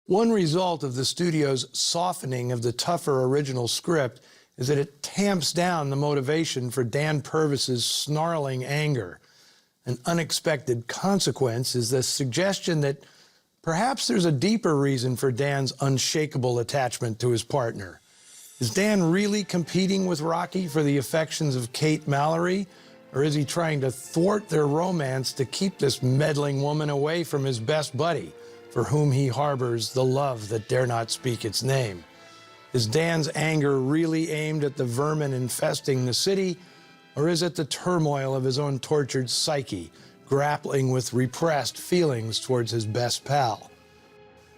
One result of the studio's softening of the tougher original script is that it tamps down the motivation for Dan Purvis's snarling anger. An unexpected consequence is the suggestion that perhaps there's a deeper reason for Dan's unshakable attachment to his partner. Is Dan really competing with Rocky for the affections of Kate Mallory, or is he trying to thwart their romance to keep this meddling woman away from his best buddy, for whom he harbors the love that dare not speak its name? Is Dan's anger really aimed at the vermin infesting the city, or is it the turmoil of his own tortured psyche, grappling with repressed feelings towards his best pal?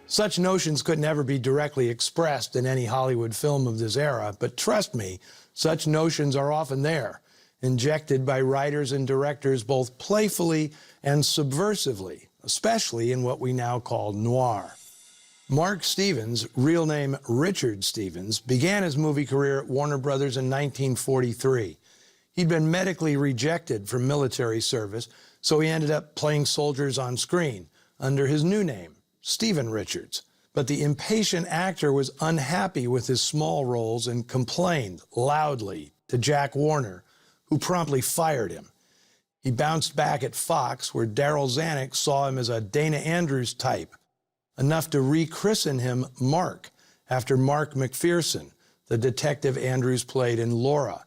Such notions could never be directly expressed in any Hollywood film of this era, but trust me, such notions are often there, injected by writers and directors both playfully and subversively, especially in what we now call noir. Mark Stevens, real name Richard Stevens, began his movie career at Warner Brothers in 1943. He'd been medically rejected from military service, so he ended up playing soldiers on screen under his new name, Stephen Richards. But the impatient actor was unhappy with his small roles and complained loudly to Jack Warner, who promptly fired him. He bounced back at Fox, where Darryl Zanuck saw him as a Dana Andrews type, enough to rechristen him Mark, after Mark McPherson, the detective Andrews played in Laura.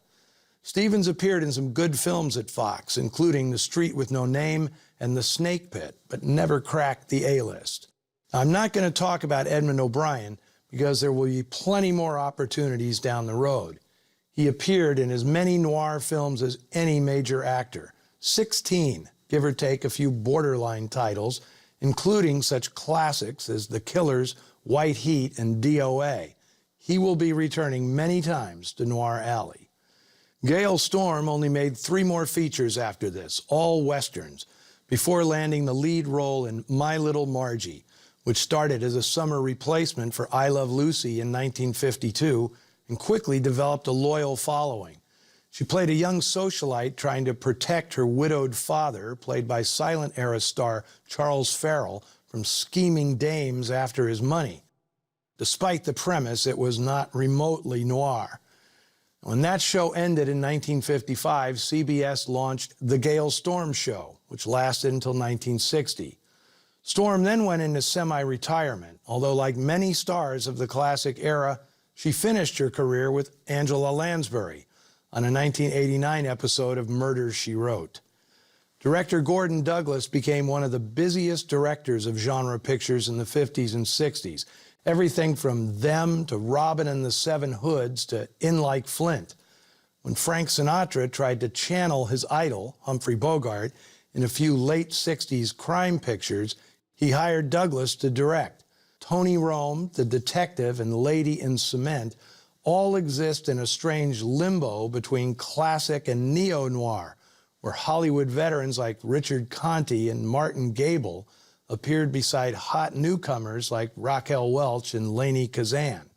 Stevens appeared in some good films at Fox, including The Street with No Name and The Snake Pit, but never cracked the A-list. I'm not going to talk about Edmund O'Brien because there will be plenty more opportunities down the road. He appeared in as many noir films as any major actor, 16, give or take a few borderline titles, including such classics as The Killers, White Heat, and DOA. He will be returning many times to Noir Alley. Gale Storm only made 3 more features after this, all westerns, before landing the lead role in My Little Margie, which started as a summer replacement for I Love Lucy in 1952 and quickly developed a loyal following. She played a young socialite trying to protect her widowed father, played by silent-era star Charles Farrell, from scheming dames after his money. Despite the premise, it was not remotely noir. When that show ended in 1955, CBS launched The Gale Storm Show, which lasted until 1960. Storm then went into semi-retirement, although like many stars of the classic era, she finished her career with Angela Lansbury on a 1989 episode of Murder, She Wrote. Director Gordon Douglas became one of the busiest directors of genre pictures in the 50s and 60s, everything from Them to Robin and the Seven Hoods to In Like Flint. When Frank Sinatra tried to channel his idol, Humphrey Bogart, in a few late 60s crime pictures, he hired Douglas to direct. Tony Rome, The Detective, and Lady in Cement all exist in a strange limbo between classic and neo-noir, where Hollywood veterans like Richard Conte and Martin Gable appeared beside hot newcomers like Raquel Welch and Lainie Kazan.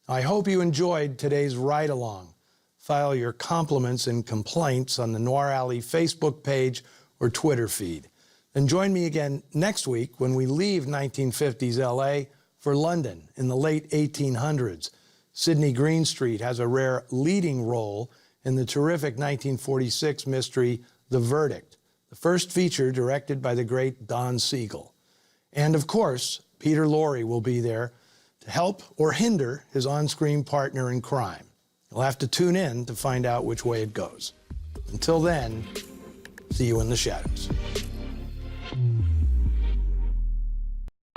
I hope you enjoyed today's ride-along. File your compliments and complaints on the Noir Alley Facebook page or Twitter feed. Then join me again next week when we leave 1950s LA for London in the late 1800s. Sidney Greenstreet has a rare leading role in the terrific 1946 mystery The Verdict, the first feature directed by the great Don Siegel. And of course, Peter Lorre will be there to help or hinder his on-screen partner in crime. You'll have to tune in to find out which way it goes. Until then, see you in the shadows.